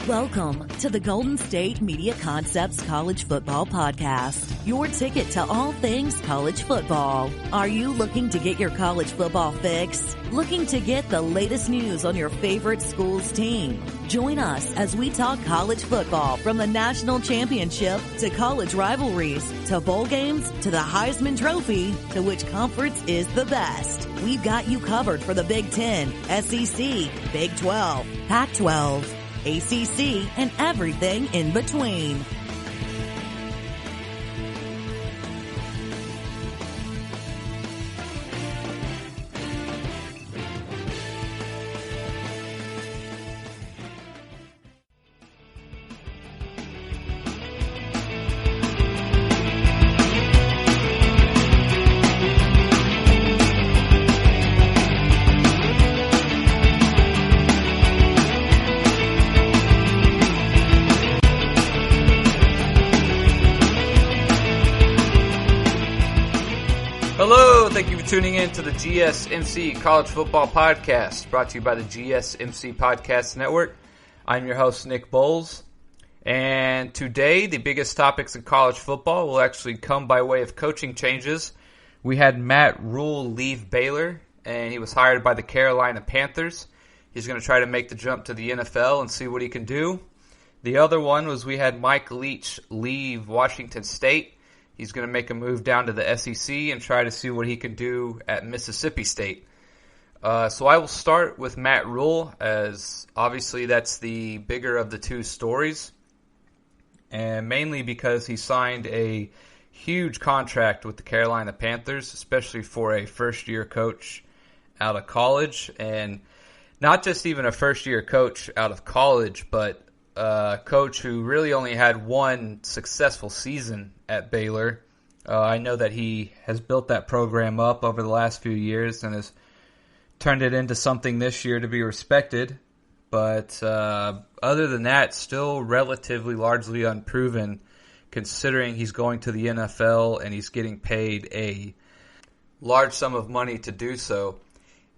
Welcome to the Golden State Media Concepts College Football Podcast, your ticket to all things college football. Are you looking to get your college football fix? Looking to get the latest news on your favorite school's team? Join us as we talk college football, from the national championship to college rivalries to bowl games to the Heisman Trophy to which conference is the best. We've got you covered for the Big Ten, SEC, Big 12, Pac-12, ACC, and everything in between. Hello, thank you for tuning in to the GSMC College Football Podcast, brought to you by the GSMC Podcast Network. I'm your host, Nick Bowles, and today the biggest topics in college football will actually come by way of coaching changes. We had Matt Rhule leave Baylor, and he was hired by the Carolina Panthers. He's going to try to make the jump to the NFL and see what he can do. The other one was we had Mike Leach leave Washington State. He's going to make a move down to the SEC and try to see what he can do at Mississippi State. So I will start with Matt Rhule, as obviously that's the bigger of the two stories, and mainly because he signed a huge contract with the Carolina Panthers, especially for a first-year coach out of college, and not just even a first-year coach out of college, but a coach who really only had one successful season at Baylor. I know that he has built that program up over the last few years and has turned it into something this year to be respected. But other than that, still relatively largely unproven, considering he's going to the NFL and he's getting paid a large sum of money to do so.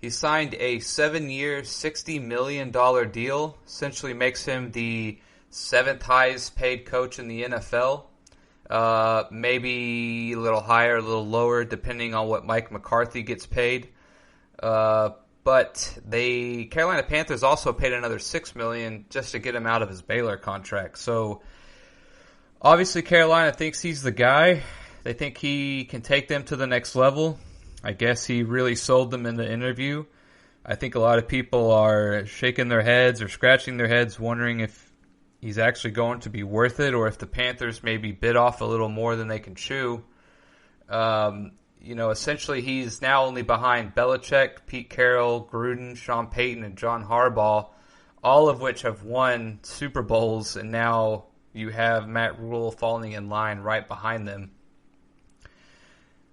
He signed a 7-year, $60 million deal, essentially makes him the 7th highest paid coach in the NFL. Maybe a little higher, a little lower, depending on what Mike McCarthy gets paid. But the Carolina Panthers also paid another $6 million just to get him out of his Baylor contract. So obviously Carolina thinks he's the guy. They think he can take them to the next level. I guess he really sold them in the interview. I think a lot of people are shaking their heads or scratching their heads wondering if he's actually going to be worth it, or if the Panthers maybe bit off a little more than they can chew. Essentially he's now only behind Belichick, Pete Carroll, Gruden, Sean Payton, and John Harbaugh, all of which have won Super Bowls, and now you have Matt Rhule falling in line right behind them.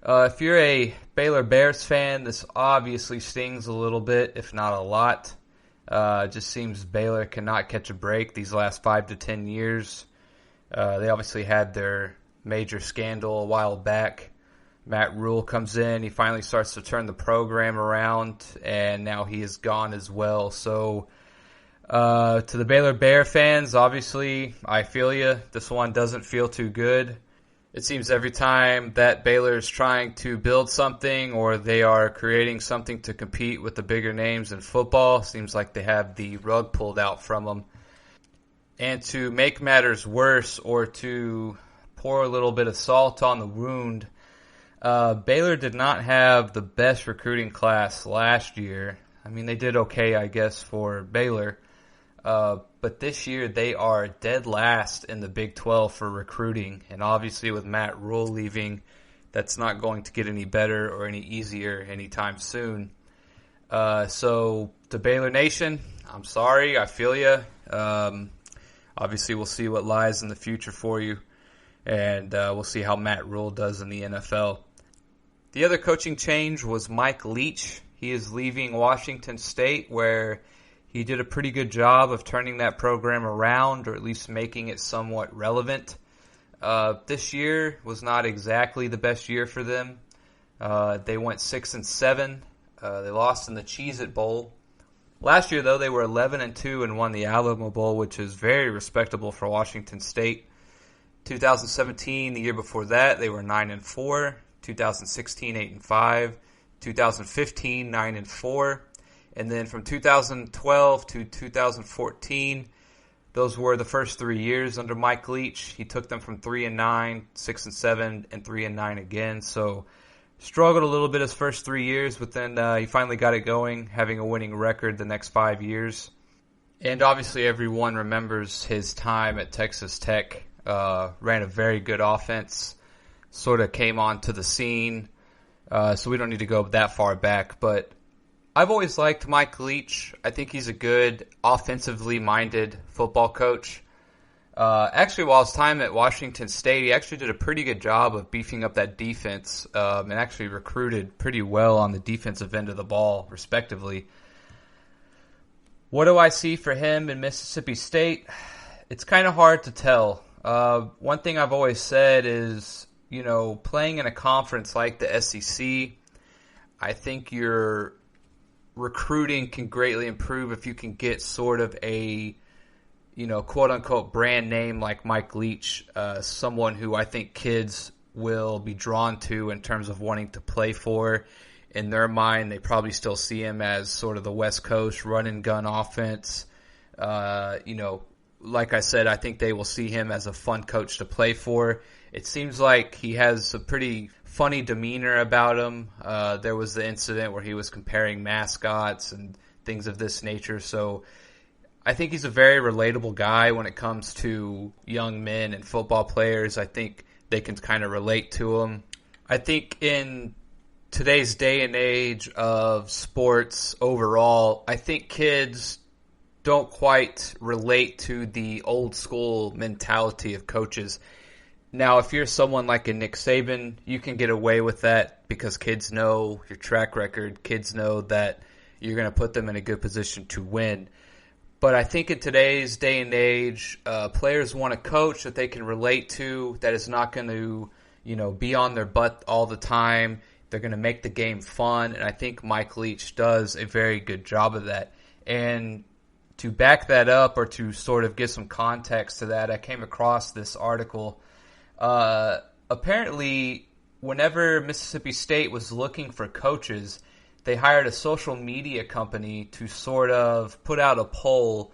If you're a Baylor Bears fan, this obviously stings a little bit, if not a lot. It just seems Baylor cannot catch a break these last 5 to 10 years. They obviously had their major scandal a while back. Matt Rhule comes in, he finally starts to turn the program around, and now he is gone as well. So to the Baylor Bear fans, obviously, I feel you. This one doesn't feel too good. It seems every time that Baylor is trying to build something or they are creating something to compete with the bigger names in football, seems like they have the rug pulled out from them. And to make matters worse, or to pour a little bit of salt on the wound, Baylor did not have the best recruiting class last year. I mean, they did okay, I guess, for Baylor. But this year they are dead last in the Big 12 for recruiting. And obviously with Matt Rhule leaving, that's not going to get any better or any easier anytime soon. So to Baylor Nation, I'm sorry, I feel you. Obviously we'll see what lies in the future for you. And we'll see how Matt Rhule does in the NFL. The other coaching change was Mike Leach. He is leaving Washington State, where he did a pretty good job of turning that program around, or at least making it somewhat relevant. This year was not exactly the best year for them. They went 6-7. They lost in the Cheez-It Bowl. Last year, though, they were 11-2 and won the Alamo Bowl, which is very respectable for Washington State. 2017, the year before that, they were 9-4. 2016, 8-5. 2015, 9-4. And then from 2012 to 2014, those were the first 3 years under Mike Leach. He took them from 3-9, 6-7, and 3-9 again. So struggled a little bit his first 3 years, but then he finally got it going, having a winning record the next 5 years. And obviously everyone remembers his time at Texas Tech. Ran a very good offense, sort of came onto the scene. So we don't need to go that far back. But I've always liked Mike Leach. I think he's a good offensively minded football coach. Actually, while his time at Washington State, he actually did a pretty good job of beefing up that defense and actually recruited pretty well on the defensive end of the ball, respectively. What do I see for him in Mississippi State? It's kind of hard to tell. One thing I've always said is, playing in a conference like the SEC, I think your recruiting can greatly improve if you can get sort of a quote-unquote brand name like Mike Leach, someone who I think kids will be drawn to in terms of wanting to play for. In their mind, they probably still see him as sort of the West Coast run-and-gun offense. Like I said, I think they will see him as a fun coach to play for. It seems like he has a pretty funny demeanor about him. There was the incident where he was comparing mascots and things of this nature, so I think he's a very relatable guy when it comes to young men and football players. I think they can kind of relate to him. I think in today's day and age of sports overall, I think kids don't quite relate to the old school mentality of coaches. Now, if you're someone like a Nick Saban, you can get away with that because kids know your track record. Kids know that you're going to put them in a good position to win. But I think in today's day and age, players want a coach that they can relate to, that is not going to, be on their butt all the time. They're going to make the game fun, and I think Mike Leach does a very good job of that. And to back that up, or to sort of give some context to that, I came across this article. Apparently, whenever Mississippi State was looking for coaches, they hired a social media company to sort of put out a poll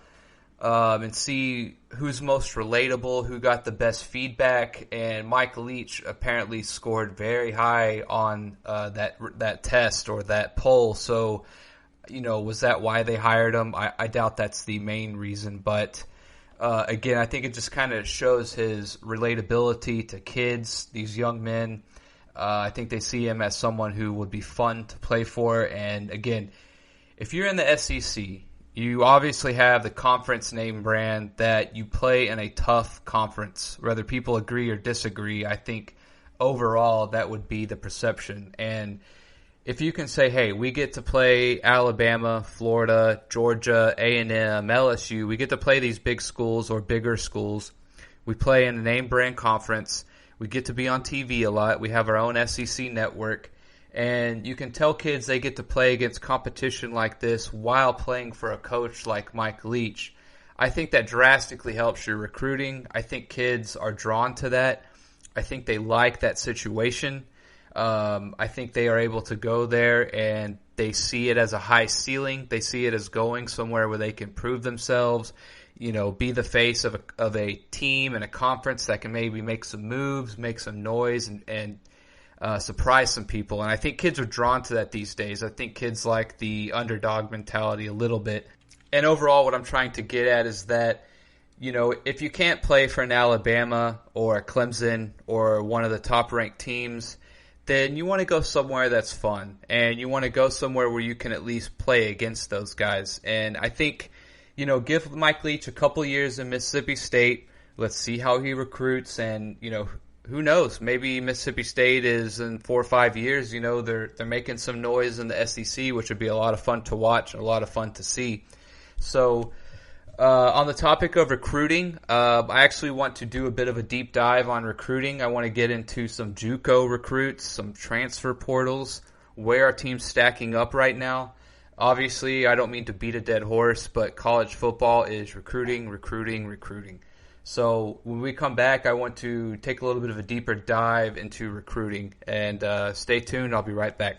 and see who's most relatable, who got the best feedback. And Mike Leach apparently scored very high on that test or that poll. So, was that why they hired him? I doubt that's the main reason. But again, I think it just kind of shows his relatability to kids, these young men. I think they see him as someone who would be fun to play for. And again, if you're in the SEC, you obviously have the conference name brand that you play in a tough conference. Whether people agree or disagree, I think overall that would be the perception. And if you can say, hey, we get to play Alabama, Florida, Georgia, A&M, LSU, we get to play these big schools or bigger schools. We play in a name brand conference. We get to be on TV a lot. We have our own SEC network. And you can tell kids they get to play against competition like this while playing for a coach like Mike Leach. I think that drastically helps your recruiting. I think kids are drawn to that. I think they like that situation. I think they are able to go there and they see it as a high ceiling. They see it as going somewhere where they can prove themselves, be the face of a team and a conference that can maybe make some moves, make some noise, and surprise some people. And I think kids are drawn to that these days. I think kids like the underdog mentality a little bit. And overall, what I'm trying to get at is that, if you can't play for an Alabama or a Clemson or one of the top-ranked teams, then you want to go somewhere that's fun. And you want to go somewhere where you can at least play against those guys. And I think, give Mike Leach a couple years in Mississippi State. Let's see how he recruits. And, who knows? Maybe Mississippi State is in 4 or 5 years, they're making some noise in the SEC, which would be a lot of fun to watch and a lot of fun to see. So, on the topic of recruiting, I actually want to do a bit of a deep dive on recruiting. I want to get into some JuCo recruits, some transfer portals, where our team's stacking up right now. Obviously, I don't mean to beat a dead horse, but college football is recruiting, recruiting, recruiting. So when we come back, I want to take a little bit of a deeper dive into recruiting. And stay tuned. I'll be right back.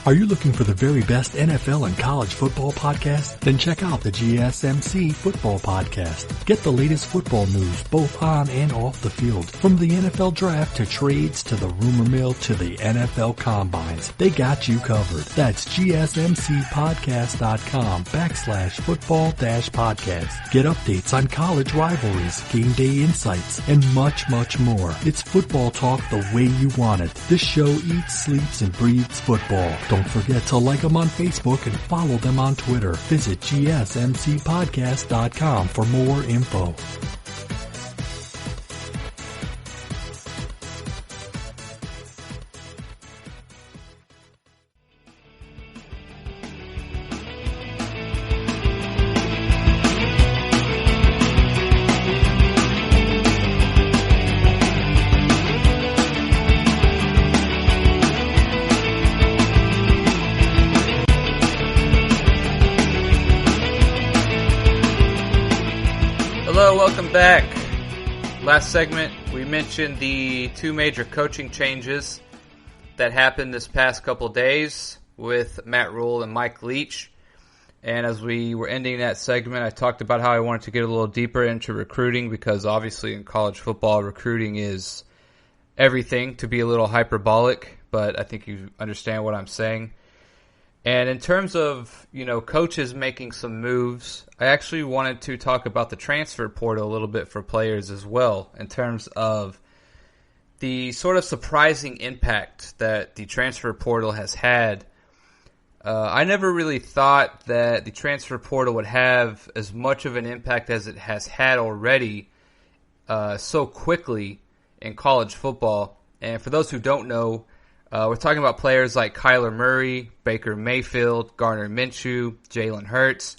Are you looking for the very best NFL and college football podcast? Then check out the GSMC Football Podcast. Get the latest football news both on and off the field. From the NFL Draft to trades to the rumor mill to the NFL Combines, they got you covered. That's GSMCpodcast.com/football-podcast. Get updates on college rivalries, game day insights, and much, much more. It's football talk the way you want it. This show eats, sleeps, and breathes football. Don't forget to like them on Facebook and follow them on Twitter. Visit GSMCpodcast.com for more info. Welcome back. Last segment, we mentioned the two major coaching changes that happened this past couple days with Matt Rule and Mike Leach. And as we were ending that segment, I talked about how I wanted to get a little deeper into recruiting because obviously in college football, recruiting is everything, to be a little hyperbolic, but I think you understand what I'm saying. And in terms of, coaches making some moves, I actually wanted to talk about the transfer portal a little bit for players as well, in terms of the sort of surprising impact that the transfer portal has had. I never really thought that the transfer portal would have as much of an impact as it has had already so quickly in college football. And for those who don't know, we're talking about players like Kyler Murray, Baker Mayfield, Gardner Minshew, Jalen Hurts.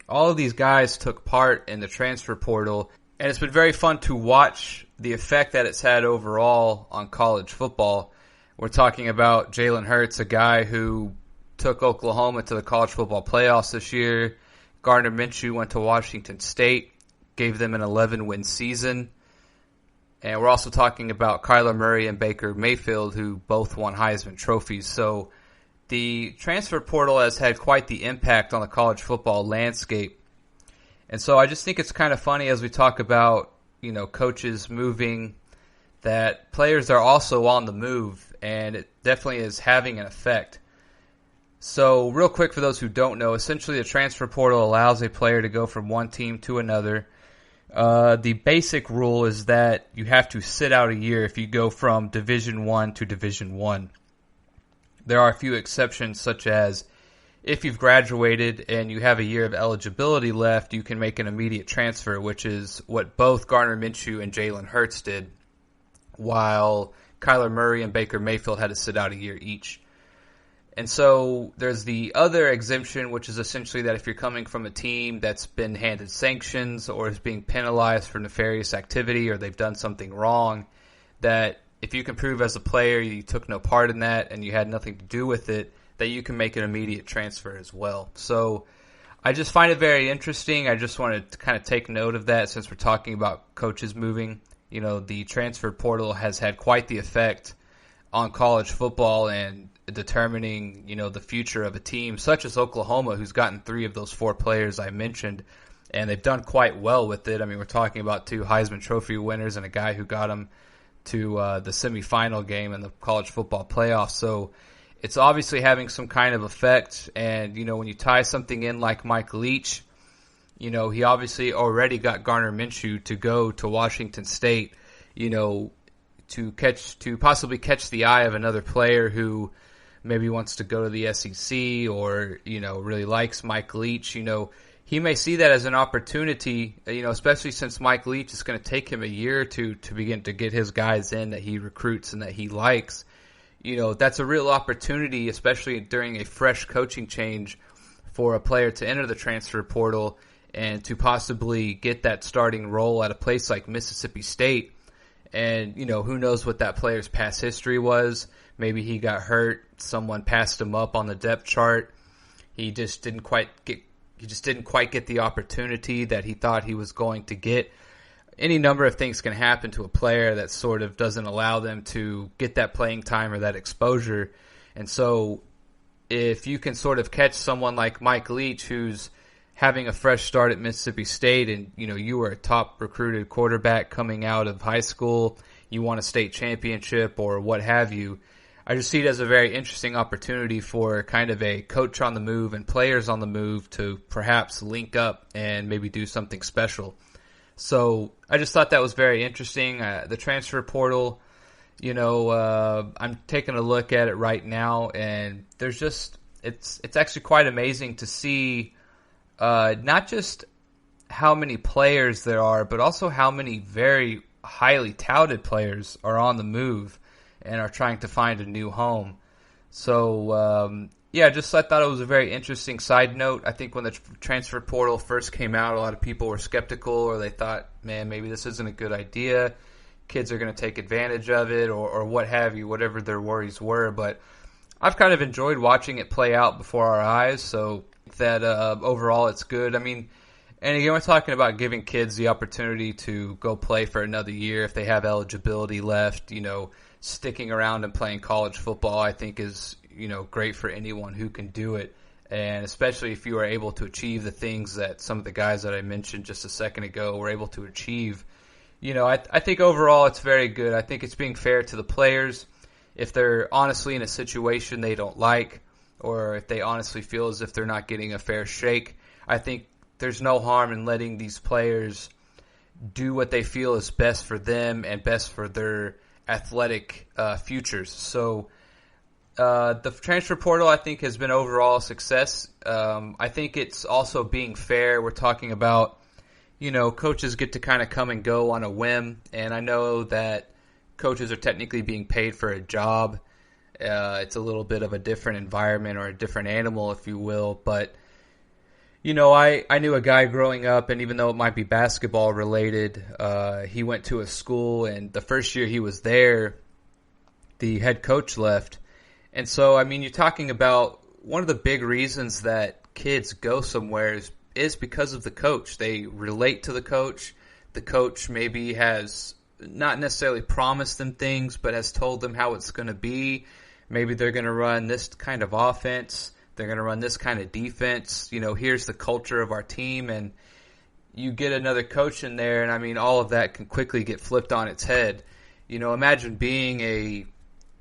All of these guys took part in the transfer portal, and it's been very fun to watch the effect that it's had overall on college football. We're talking about Jalen Hurts, a guy who took Oklahoma to the college football playoffs this year. Gardner Minshew went to Washington State, gave them an 11-win season. And we're also talking about Kyler Murray and Baker Mayfield, who both won Heisman trophies. So the transfer portal has had quite the impact on the college football landscape. And so I just think it's kind of funny as we talk about, coaches moving, that players are also on the move, and it definitely is having an effect. So real quick for those who don't know, essentially the transfer portal allows a player to go from one team to another. The basic rule is that you have to sit out a year if you go from Division I to Division I. There are a few exceptions, such as if you've graduated and you have a year of eligibility left, you can make an immediate transfer, which is what both Gardner Minshew and Jalen Hurts did, while Kyler Murray and Baker Mayfield had to sit out a year each. And so there's the other exemption, which is essentially that if you're coming from a team that's been handed sanctions or is being penalized for nefarious activity or they've done something wrong, that if you can prove as a player you took no part in that and you had nothing to do with it, that you can make an immediate transfer as well. So I just find it very interesting. I just wanted to kind of take note of that since we're talking about coaches moving. The transfer portal has had quite the effect on college football and determining, the future of a team such as Oklahoma, who's gotten 3 of those 4 players I mentioned, and they've done quite well with it. I mean, we're talking about 2 Heisman Trophy winners and a guy who got them to the semifinal game in the college football playoffs. So it's obviously having some kind of effect. And, when you tie something in like Mike Leach, he obviously already got Gardner Minshew to go to Washington State, to possibly catch the eye of another player who maybe wants to go to the SEC or, really likes Mike Leach. He may see that as an opportunity, especially since Mike Leach is going to take him a year or two to begin to get his guys in that he recruits and that he likes. That's a real opportunity, especially during a fresh coaching change, for a player to enter the transfer portal and to possibly get that starting role at a place like Mississippi State. And, who knows what that player's past history was. Maybe he got hurt. Someone passed him up on the depth chart. He just didn't quite get the opportunity that he thought he was going to get. Any number of things can happen to a player that sort of doesn't allow them to get that playing time or that exposure. And so if you can sort of catch someone like Mike Leach, who's having a fresh start at Mississippi State, and you were a top recruited quarterback coming out of high school, you won a state championship or what have you, I just see it as a very interesting opportunity for kind of a coach on the move and players on the move to perhaps link up and maybe do something special. So I just thought that was very interesting. The transfer portal, I'm taking a look at it right now, and there's just it's actually quite amazing to see not just how many players there are, but also how many very highly touted players are on the move and are trying to find a new home. So, I thought it was a very interesting side note. I think when the transfer portal first came out, a lot of people were skeptical, or they thought, man, maybe this isn't a good idea. Kids are going to take advantage of it, or what have you, whatever their worries were. But I've kind of enjoyed watching it play out before our eyes, so that overall it's good. I mean, and again, we're talking about giving kids the opportunity to go play for another year if they have eligibility left. Sticking around and playing college football, I think, is great for anyone who can do it, and especially if you are able to achieve the things that some of the guys that I mentioned just a second ago were able to achieve. I think overall it's very good. I think it's being fair to the players. If they're honestly in a situation they don't like, or if they honestly feel as if they're not getting a fair shake, I think there's no harm in letting these players do what they feel is best for them and best for their athletic futures. So the transfer portal, I think, has been overall a success. I think it's also being fair. We're talking about, coaches get to kind of come and go on a whim, and I know that coaches are technically being paid for a job. It's a little bit of a different environment, or a different animal, if you will, but I knew a guy growing up, and even though it might be basketball related, he went to a school, and the first year he was there, the head coach left. And so, I mean, you're talking about one of the big reasons that kids go somewhere is because of the coach. They relate to the coach. The coach maybe has not necessarily promised them things, but has told them how it's going to be. Maybe they're going to run this kind of offense. They're going to run this kind of defense. Here's the culture of our team, and you get another coach in there, and I mean, all of that can quickly get flipped on its head. Imagine being a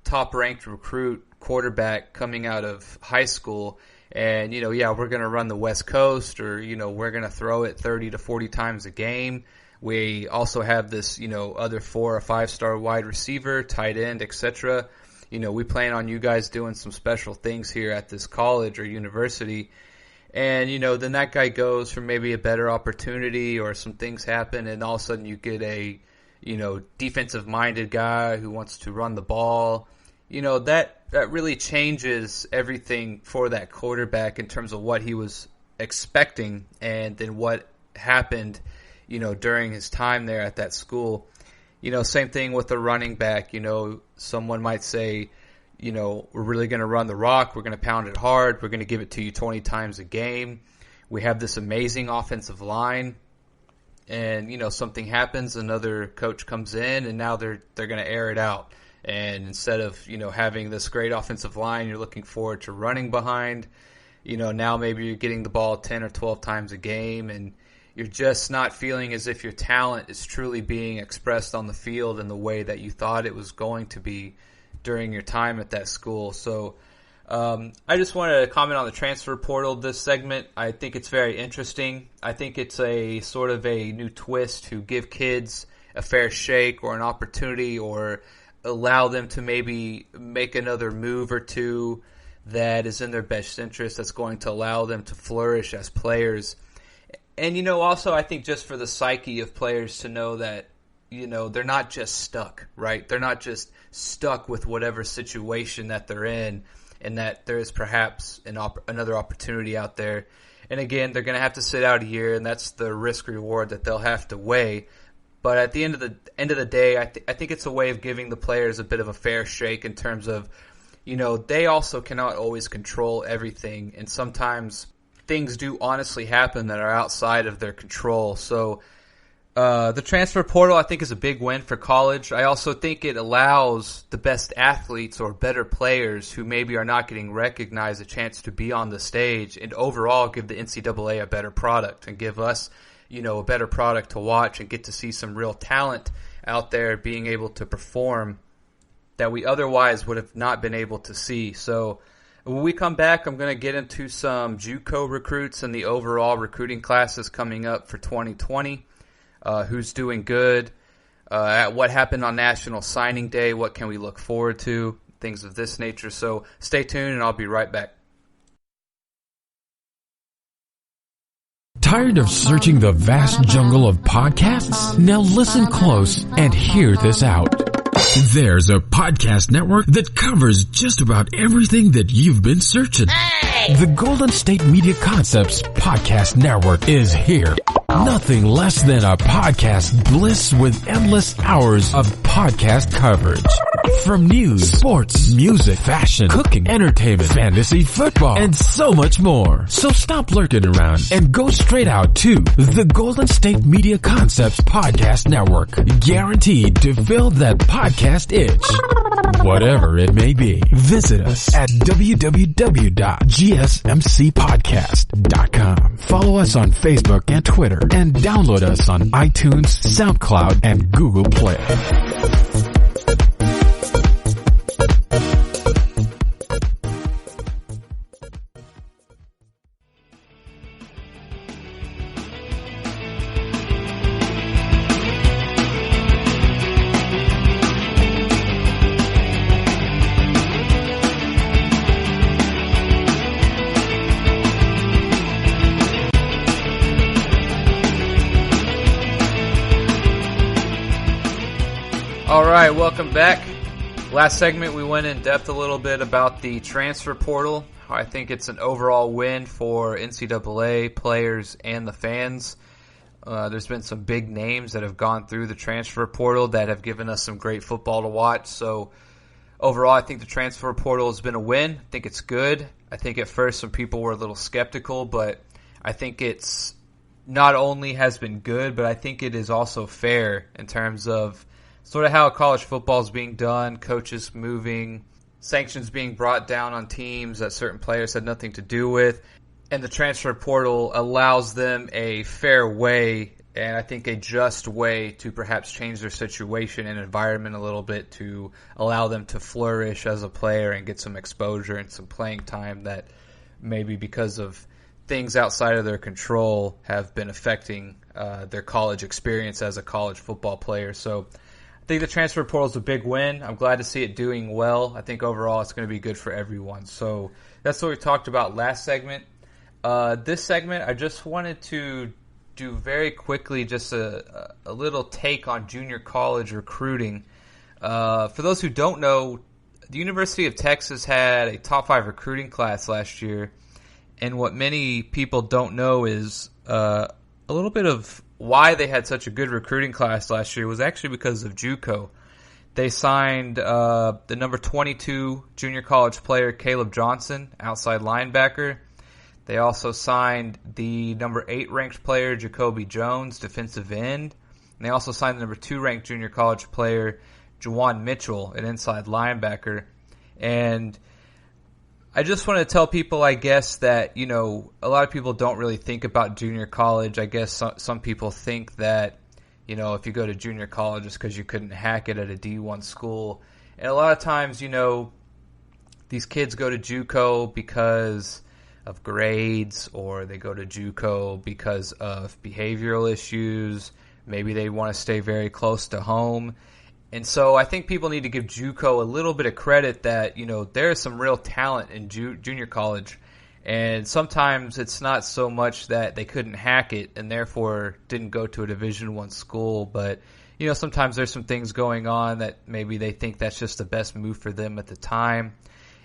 top-ranked recruit quarterback coming out of high school, and, we're going to run the West Coast, or, we're going to throw it 30 to 40 times a game. We also have this, other 4 or 5-star wide receiver, tight end, etc. We plan on you guys doing some special things here at this college or university. And, then that guy goes for maybe a better opportunity, or some things happen, and all of a sudden you get a, defensive-minded guy who wants to run the ball. That really changes everything for that quarterback in terms of what he was expecting, and then what happened, during his time there at that school. Same thing with the running back. Someone might say, we're really going to run the rock. We're going to pound it hard. We're going to give it to you 20 times a game. We have this amazing offensive line. And, something happens. Another coach comes in, and now they're going to air it out. And instead of, having this great offensive line you're looking forward to running behind, now maybe you're getting the ball 10 or 12 times a game, and you're just not feeling as if your talent is truly being expressed on the field in the way that you thought it was going to be during your time at that school. So I just wanted to comment on the transfer portal this segment. I think it's very interesting. I think it's a sort of a new twist to give kids a fair shake, or an opportunity, or allow them to maybe make another move or two that is in their best interest, that's going to allow them to flourish as players. And, also I think just for the psyche of players to know that, they're not just stuck, right? They're not just stuck with whatever situation that they're in, and that there is perhaps another opportunity out there. And again, they're going to have to sit out a year, and that's the risk reward that they'll have to weigh. But at the end of the day, I think it's a way of giving the players a bit of a fair shake in terms of, they also cannot always control everything, and sometimes things do honestly happen that are outside of their control. So the transfer portal, I think, is a big win for college. I also think it allows the best athletes or better players who maybe are not getting recognized a chance to be on the stage, and overall give the NCAA a better product and give us, a better product to watch and get to see some real talent out there being able to perform that we otherwise would have not been able to see. So when we come back, I'm going to get into some JuCo recruits and the overall recruiting classes coming up for 2020. Who's doing good, what happened on National Signing Day, what can we look forward to, things of this nature. So stay tuned and I'll be right back. Tired of searching the vast jungle of podcasts? Now listen close and hear this out. There's a podcast network that covers just about everything that you've been searching. Hey! The Golden State Media Concepts Podcast Network is here. Nothing less than a podcast bliss with endless hours of podcast coverage. From news, sports, music, fashion, cooking, entertainment, fantasy, football, and so much more. So stop lurking around and go straight out to the Golden State Media Concepts Podcast Network. Guaranteed to fill that podcast itch. Whatever it may be. Visit us at www.gsmcpodcast.com. Follow us on Facebook and Twitter, and download us on iTunes, SoundCloud, and Google Play. All right, welcome back. Last segment, we went in depth a little bit about the transfer portal. I think it's an overall win for NCAA players and the fans. There's been some big names that have gone through the transfer portal that have given us some great football to watch. So overall, I think the transfer portal has been a win. I think it's good. I think at first some people were a little skeptical, but I think it's not only has been good, but I think it is also fair in terms of sort of how college football is being done, coaches moving, sanctions being brought down on teams that certain players had nothing to do with. And the transfer portal allows them a fair way, and I think a just way, to perhaps change their situation and environment a little bit to allow them to flourish as a player and get some exposure and some playing time that maybe because of things outside of their control have been affecting their college experience as a college football player. So I think the transfer portal is a big win. I'm glad to see it doing well. I think overall it's going to be good for everyone. So that's what we talked about last segment. This segment, I just wanted to do very quickly just a little take on junior college recruiting. For those who don't know, the University of Texas had a top 5 recruiting class last year. And what many people don't know is a little bit of why they had such a good recruiting class last year was actually because of JuCo. They signed the number 22 junior college player Caleb Johnson, outside linebacker. They also signed the number 8 ranked player Jacoby Jones, defensive end. And they also signed the number 2 ranked junior college player Juwan Mitchell, an inside linebacker. And I just want to tell people, I guess, that, a lot of people don't really think about junior college. I guess some people think that, if you go to junior college, it's because you couldn't hack it at a D1 school. And a lot of times, these kids go to JuCo because of grades, or they go to JuCo because of behavioral issues. Maybe they want to stay very close to home. And so I think people need to give JuCo a little bit of credit that, there is some real talent in junior college. And sometimes it's not so much that they couldn't hack it and therefore didn't go to a Division I school. But, sometimes there's some things going on that maybe they think that's just the best move for them at the time.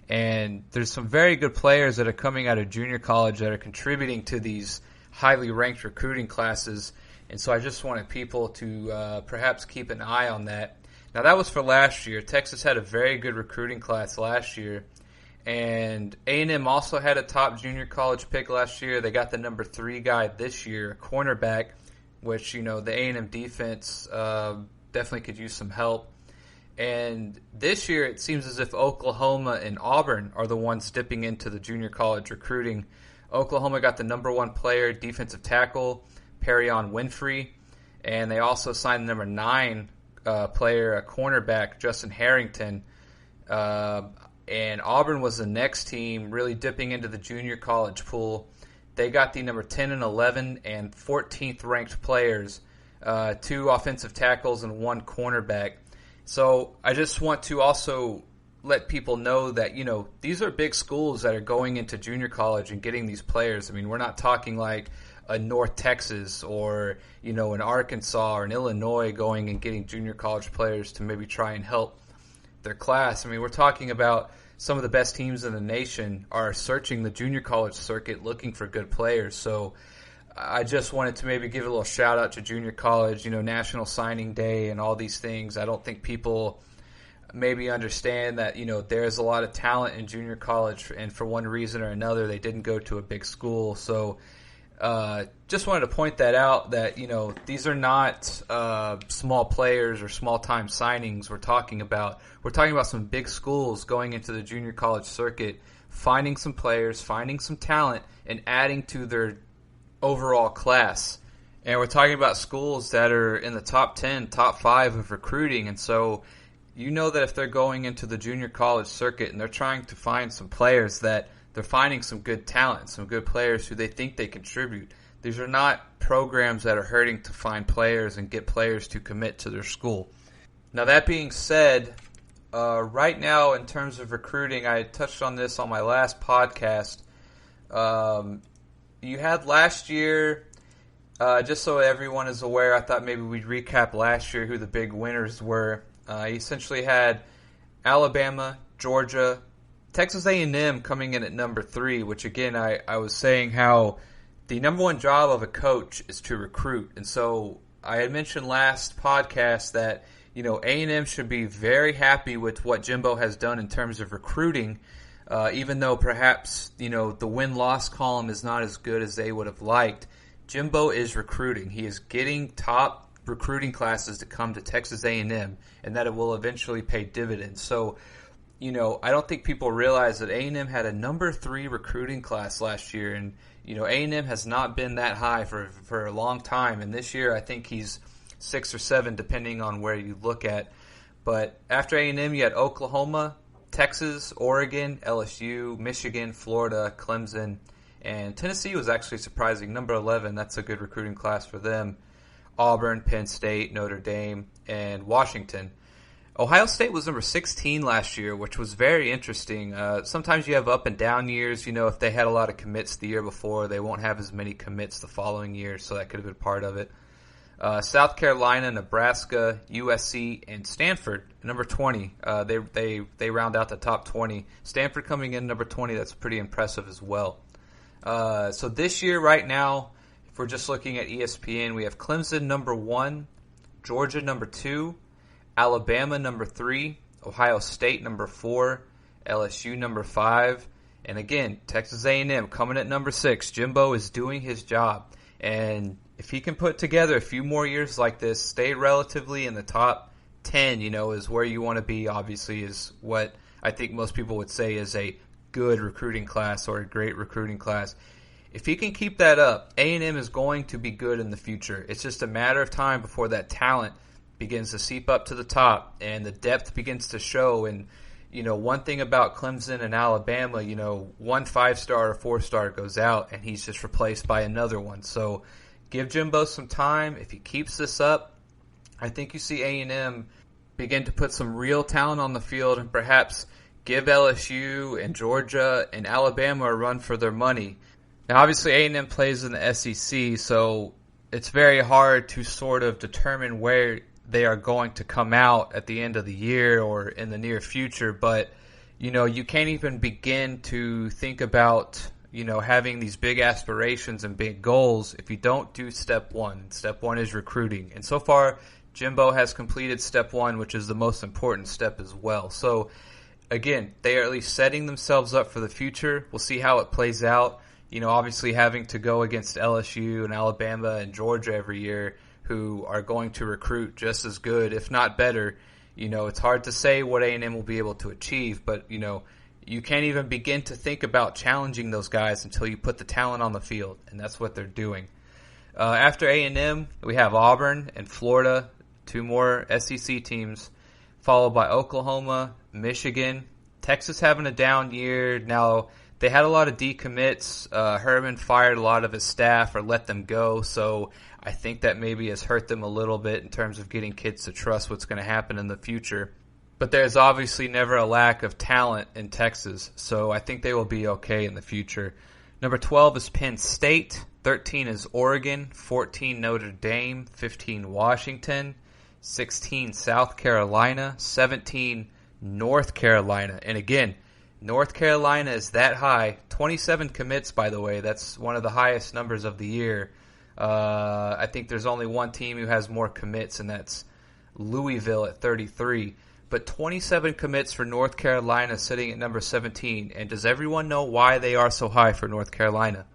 And there's some very good players that are coming out of junior college that are contributing to these highly ranked recruiting classes. And so I just wanted people to perhaps keep an eye on that. Now, that was for last year. Texas had a very good recruiting class last year. And A&M also had a top junior college pick last year. They got the number 3 guy this year, a cornerback, which, the A&M defense definitely could use some help. And this year, it seems as if Oklahoma and Auburn are the ones dipping into the junior college recruiting. Oklahoma got the number 1 player, defensive tackle, Perion Winfrey. And they also signed the number 9 player, a cornerback, Justin Harrington. And Auburn was the next team really dipping into the junior college pool. They got the number 10 and 11 and 14th ranked players, 2 offensive tackles and 1 cornerback. So I just want to also let people know that, these are big schools that are going into junior college and getting these players. I mean, we're not talking like a North Texas or, an Arkansas or an Illinois going and getting junior college players to maybe try and help their class. I mean, we're talking about some of the best teams in the nation are searching the junior college circuit looking for good players. So I just wanted to maybe give a little shout out to junior college, National Signing Day and all these things. I don't think people maybe understand that, there's a lot of talent in junior college, and for one reason or another, they didn't go to a big school. So just wanted to point that out, that, these are not small players or small-time signings we're talking about. We're talking about some big schools going into the junior college circuit, finding some players, finding some talent, and adding to their overall class. And we're talking about schools that are in the top 10, top 5 of recruiting. And so that if they're going into the junior college circuit and they're trying to find some players, that they're finding some good talent, some good players who they think they contribute. These are not programs that are hurting to find players and get players to commit to their school. Now, that being said, right now in terms of recruiting, I touched on this on my last podcast. You had last year, just so everyone is aware, I thought maybe we'd recap last year who the big winners were. You essentially had Alabama, Georgia, Texas A&M coming in at number 3, which again, I was saying how the number 1 job of a coach is to recruit. And so I had mentioned last podcast that, A&M should be very happy with what Jimbo has done in terms of recruiting, even though perhaps, the win-loss column is not as good as they would have liked. Jimbo is recruiting. He is getting top recruiting classes to come to Texas A&M, and that it will eventually pay dividends. So, I don't think people realize that A&M had a number 3 recruiting class last year, and, A&M has not been that high for a long time, and this year I think he's 6 or 7 depending on where you look at. But after A&M, you had Oklahoma, Texas, Oregon, LSU, Michigan, Florida, Clemson, and Tennessee was actually surprising. Number 11, that's a good recruiting class for them. Auburn, Penn State, Notre Dame, and Washington. Ohio State was number 16 last year, which was very interesting. Sometimes you have up and down years. If they had a lot of commits the year before, they won't have as many commits the following year, so that could have been part of it. South Carolina, Nebraska, USC, and Stanford, number 20. They round out the top 20. Stanford coming in number 20, that's pretty impressive as well. So this year, right now, if we're just looking at ESPN, we have Clemson number 1, Georgia number 2, Alabama number 3, Ohio State number 4, LSU number 5, and again, Texas A&M coming at number 6. Jimbo is doing his job, and if he can put together a few more years like this, stay relatively in the top 10, is where you want to be, obviously, is what I think most people would say is a good recruiting class or a great recruiting class. If he can keep that up, A&M is going to be good in the future. It's just a matter of time before that talent begins to seep up to the top and the depth begins to show. And, one thing about Clemson and Alabama, one 5-star or 4-star goes out and he's just replaced by another one. So give Jimbo some time. If he keeps this up, I think you see A&M begin to put some real talent on the field and perhaps give LSU and Georgia and Alabama a run for their money. Now, obviously, A&M plays in the SEC, so it's very hard to sort of determine where they are going to come out at the end of the year or in the near future. But, you can't even begin to think about having these big aspirations and big goals if you don't do step one. Step one is recruiting. And so far, Jimbo has completed step one, which is the most important step as well. So, again, they are at least setting themselves up for the future. We'll see how it plays out. Obviously having to go against LSU and Alabama and Georgia every year, who are going to recruit just as good, if not better. It's hard to say what A&M will be able to achieve, but, you can't even begin to think about challenging those guys until you put the talent on the field, and that's what they're doing. After A&M, we have Auburn and Florida, 2 more SEC teams, followed by Oklahoma, Michigan. Texas having a down year. Now, they had a lot of decommits. Herman fired a lot of his staff or let them go, so I think that maybe has hurt them a little bit in terms of getting kids to trust what's going to happen in the future. But there's obviously never a lack of talent in Texas, so I think they will be okay in the future. Number 12 is Penn State, 13 is Oregon, 14 Notre Dame, 15 Washington, 16 South Carolina, 17 North Carolina. And again, North Carolina is that high. 27 commits, by the way. That's one of the highest numbers of the year. I think there's only one team who has more commits, and that's Louisville at 33. But 27 commits for North Carolina, sitting at number 17. And does everyone know why they are so high for North Carolina?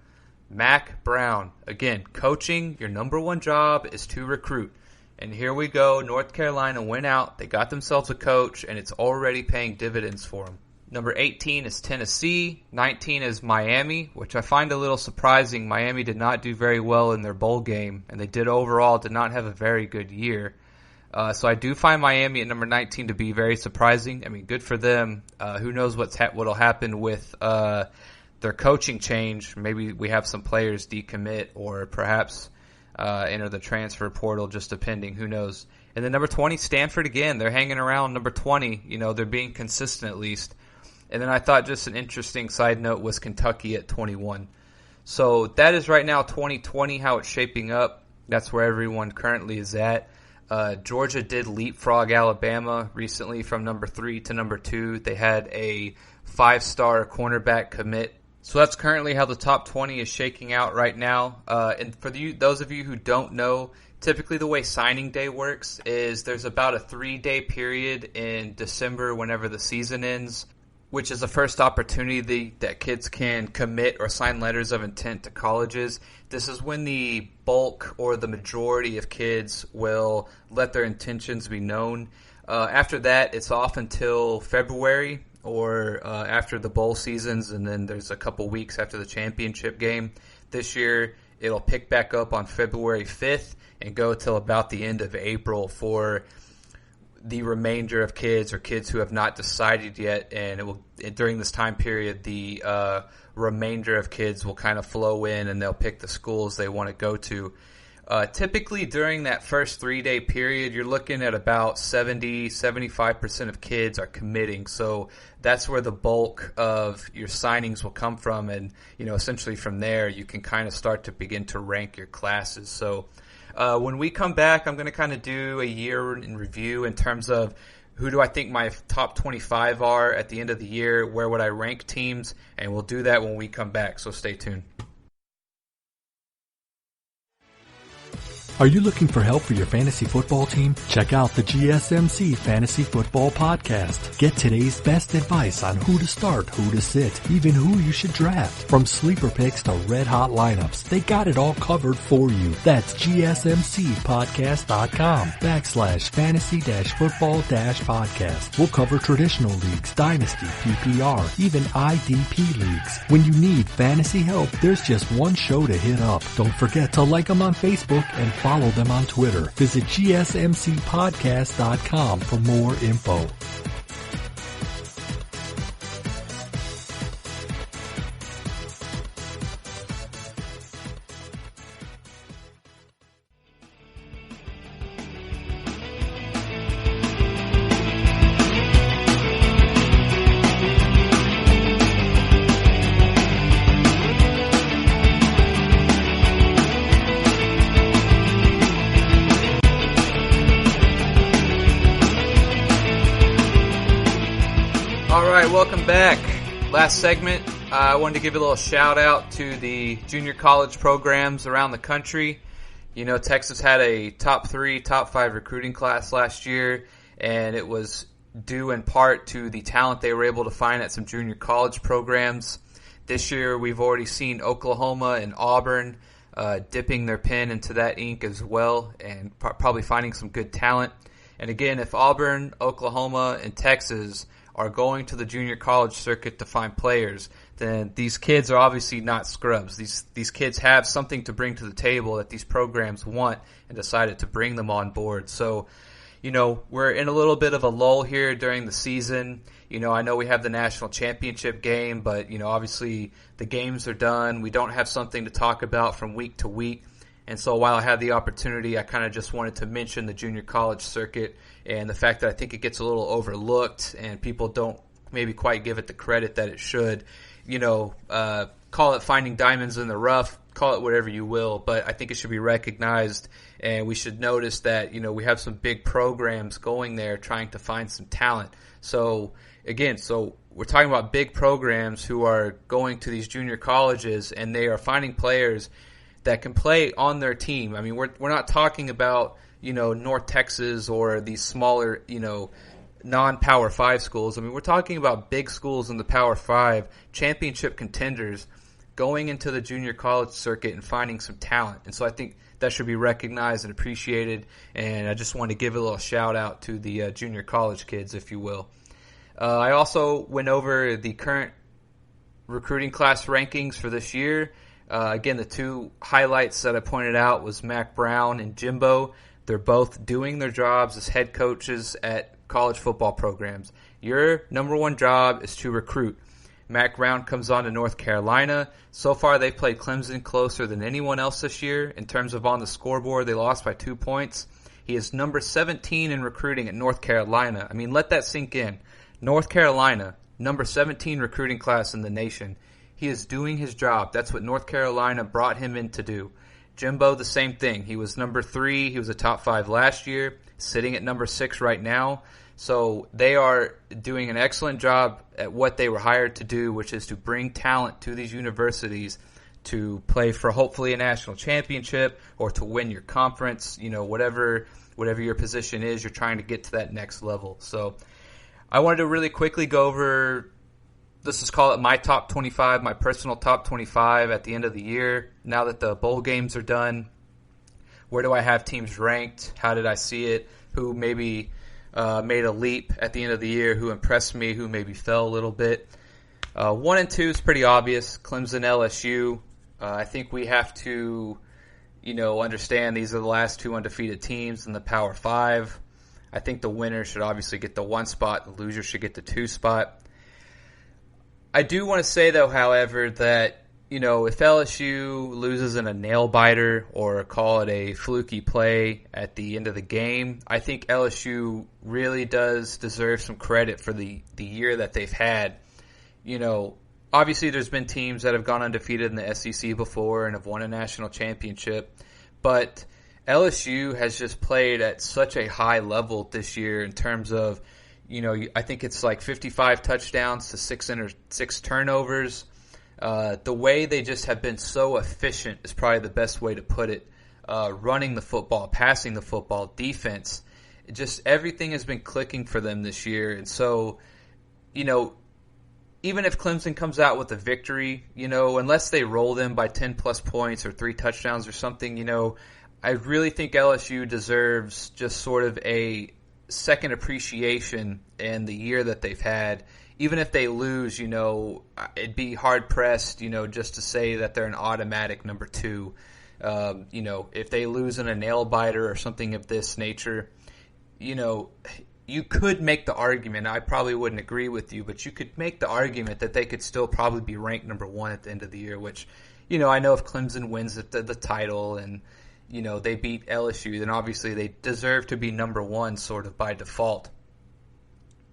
Mac Brown. Again, coaching, your number one job is to recruit. And here we go. North Carolina went out. They got themselves a coach, and it's already paying dividends for them. Number 18 is Tennessee. 19 is Miami, which I find a little surprising. Miami did not do very well in their bowl game, and they did not have a very good year. So I do find Miami at number 19 to be very surprising. I mean, good for them. Who knows what'll happen with their coaching change. Maybe we have some players decommit or perhaps enter the transfer portal, just depending. Who knows? And then number 20, Stanford again. They're hanging around number 20. They're being consistent at least. And then I thought just an interesting side note was Kentucky at 21. So that is right now 2020, how it's shaping up. That's where everyone currently is at. Georgia did leapfrog Alabama recently from number 3 to number 2. They had a 5-star cornerback commit. So that's currently how the top 20 is shaking out right now. And for those of you who don't know, typically the way signing day works is there's about a 3-day period in December whenever the season ends, which is the first opportunity that kids can commit or sign letters of intent to colleges. This is when the bulk or the majority of kids will let their intentions be known. After that, it's off until February or after the bowl seasons, and then there's a couple weeks after the championship game. This year, it'll pick back up on February 5th and go till about the end of April for the remainder of kids or kids who have not decided yet, and during this time period, the remainder of kids will kind of flow in and they'll pick the schools they want to go to. Typically during that first 3-day period, you're looking at about 75% of kids are committing. So that's where the bulk of your signings will come from. And, essentially from there, you can kind of start to begin to rank your classes. So when we come back, I'm going to kind of do a year in review in terms of who do I think my top 25 are at the end of the year, where would I rank teams, and we'll do that when we come back. So stay tuned. Are you looking for help for your fantasy football team? Check out the GSMC Fantasy Football Podcast. Get today's best advice on who to start, who to sit, even who you should draft. From sleeper picks to red hot lineups, they got it all covered for you. That's GSMCpodcast.com/fantasy-football-podcast. We'll cover traditional leagues, dynasty, PPR, even IDP leagues. When you need fantasy help, there's just one show to hit up. Don't forget to like them on Facebook and follow them on Twitter. Visit GSMCpodcast.com for more info. Welcome back. Last segment, I wanted to give a little shout out to the junior college programs around the country. You know, Texas had a top 3, top 5 recruiting class last year, and it was due in part to the talent they were able to find at some junior college programs. This year, we've already seen Oklahoma and Auburn dipping their pen into that ink as well, and probably finding some good talent. And again, if Auburn, Oklahoma, and Texas are going to the junior college circuit to find players, then these kids are obviously not scrubs. These kids have something to bring to the table that these programs want and decided to bring them on board. So, you know, we're in a little bit of a lull here during the season. You know, I know we have the national championship game, but, you know, obviously the games are done. We don't have something to talk about from week to week. And so while I had the opportunity, I kind of just wanted to mention the junior college circuit and the fact that I think it gets a little overlooked and people don't maybe quite give it the credit that it should. You know, call it finding diamonds in the rough, call it whatever you will, but I think it should be recognized, and we should notice that, you know, we have some big programs going there trying to find some talent. So, again, we're talking about big programs who are going to these junior colleges, and they are finding players that can play on their team. I mean, we're not talking about, you know, North Texas or these smaller, you know, non-Power 5 schools. I mean, we're talking about big schools in the Power 5, championship contenders, going into the junior college circuit and finding some talent. And so I think that should be recognized and appreciated, and I just want to give a little shout-out to the junior college kids, if you will. I also went over the current recruiting class rankings for this year. Again, the two highlights that I pointed out was Mac Brown and Jimbo. They're both doing their jobs as head coaches at college football programs. Your number one job is to recruit. Mac Brown comes on to North Carolina. So far, they've played Clemson closer than anyone else this year. In terms of on the scoreboard, they lost by 2 points. He is number 17 in recruiting at North Carolina. I mean, let that sink in. North Carolina, number 17 recruiting class in the nation. He is doing his job. That's what North Carolina brought him in to do. Jimbo, the same thing. He was number 3. He was a top 5 last year, sitting at number 6 right now. So they are doing an excellent job at what they were hired to do, which is to bring talent to these universities to play for hopefully a national championship or to win your conference, you know, whatever your position is, you're trying to get to that next level. So I wanted to really quickly go over, let's just call it my top 25, my personal top 25 at the end of the year. Now that the bowl games are done, where do I have teams ranked? How did I see it? Who maybe made a leap at the end of the year? Who impressed me? Who maybe fell a little bit? 1 and 2 is pretty obvious. Clemson, LSU. I think we have to, you know, understand these are the last 2 undefeated teams in the Power 5. I think the winner should obviously get the 1 spot. The loser should get the 2 spot. I do want to say, though, however, that, you know, if LSU loses in a nail-biter or call it a fluky play at the end of the game, I think LSU really does deserve some credit for the year that they've had. You know, obviously there's been teams that have gone undefeated in the SEC before and have won a national championship, but LSU has just played at such a high level this year in terms of, you know, I think it's like 55 touchdowns to 6 turnovers. The way they just have been so efficient is probably the best way to put it. Running the football, passing the football, defense, just everything has been clicking for them this year. And so, you know, even if Clemson comes out with a victory, you know, unless they roll them by 10 plus points or 3 touchdowns or something, you know, I really think LSU deserves just sort of a second appreciation in the year that they've had. Even if they lose, you know, it'd be hard-pressed, you know, just to say that they're an automatic number 2. You know, if they lose in a nail-biter or something of this nature, you know, you could make the argument, I probably wouldn't agree with you, but you could make the argument that they could still probably be ranked number 1 at the end of the year, which, you know, I know if Clemson wins the title and, you know, they beat LSU, then obviously they deserve to be number 1 sort of by default.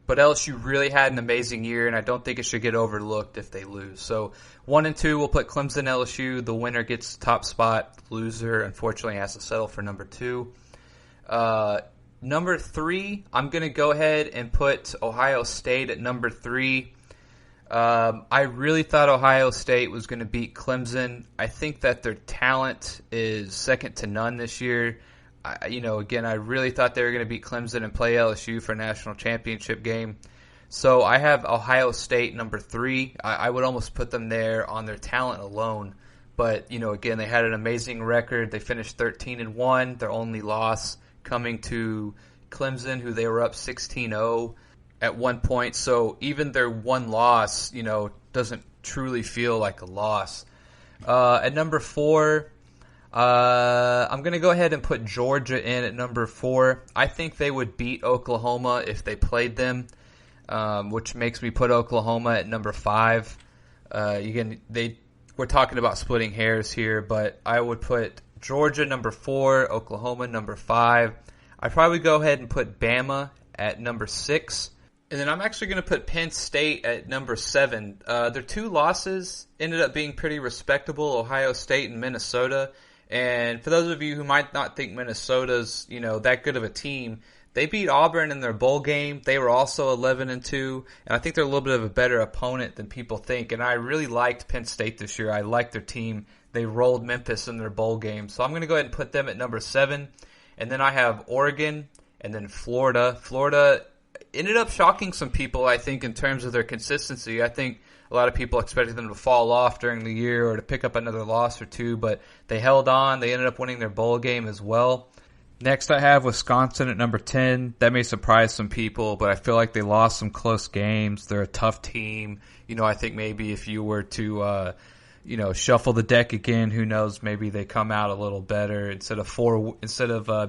But LSU really had an amazing year, and I don't think it should get overlooked if they lose. So 1 and 2, we'll put Clemson, LSU. The winner gets the top spot. The loser, unfortunately, has to settle for number 2. Number 3, I'm going to go ahead and put Ohio State at number 3. I really thought Ohio State was going to beat Clemson. I think that their talent is second to none this year. I really thought they were going to beat Clemson and play LSU for a national championship game. So I have Ohio State number 3. I would almost put them there on their talent alone. But, again, they had an amazing record. They finished 13-1. Their only loss coming to Clemson, who they were up 16-0 at one point. So even their one loss, doesn't truly feel like a loss. At number 4, I'm going to go ahead and put Georgia in at number 4. I think they would beat Oklahoma if they played them, which makes me put Oklahoma at number 5. We're talking about splitting hairs here, but I would put Georgia number 4, Oklahoma number 5. I'd probably go ahead and put Bama at number 6. And then I'm actually going to put Penn State at number 7. Their 2 losses ended up being pretty respectable, Ohio State and Minnesota. And for those of you who might not think Minnesota's, that good of a team, they beat Auburn in their bowl game. They were also 11-2, and I think they're a little bit of a better opponent than people think. And I really liked Penn State this year. I liked their team. They rolled Memphis in their bowl game. So I'm going to go ahead and put them at number 7. And then I have Oregon and then Florida. Florida ended up shocking some people, I think, in terms of their consistency. I think a lot of people expected them to fall off during the year or to pick up another loss or 2, but they held on. They ended up winning their bowl game as well. Next, I have Wisconsin at number 10. That may surprise some people, but I feel like they lost some close games. They're a tough team. I think maybe if you were to, shuffle the deck again, who knows? Maybe they come out a little better instead of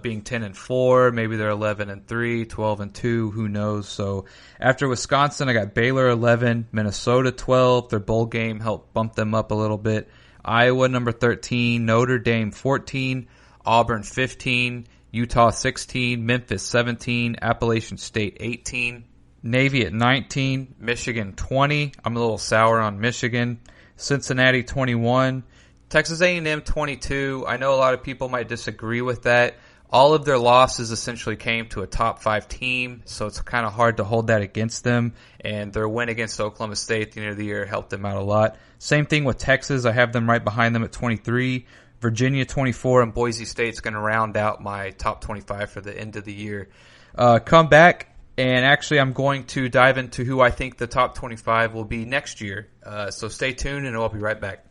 being 10-4. Maybe they're 11-3, 12-2. Who knows? So after Wisconsin, I got Baylor 11, Minnesota 12. Their bowl game helped bump them up a little bit. Iowa number 13, Notre Dame 14, Auburn 15. Utah 16, Memphis 17, Appalachian State 18, Navy at 19, Michigan 20. I'm a little sour on Michigan. Cincinnati 21, Texas A&M 22. I know a lot of people might disagree with that. All of their losses essentially came to a top 5 team, so it's kind of hard to hold that against them. And their win against Oklahoma State at the end of the year helped them out a lot. Same thing with Texas. I have them right behind them at 23. Virginia 24, and Boise State's going to round out my top 25 for the end of the year. Come back, and actually I'm going to dive into who I think the top 25 will be next year. So stay tuned, and I'll be right back.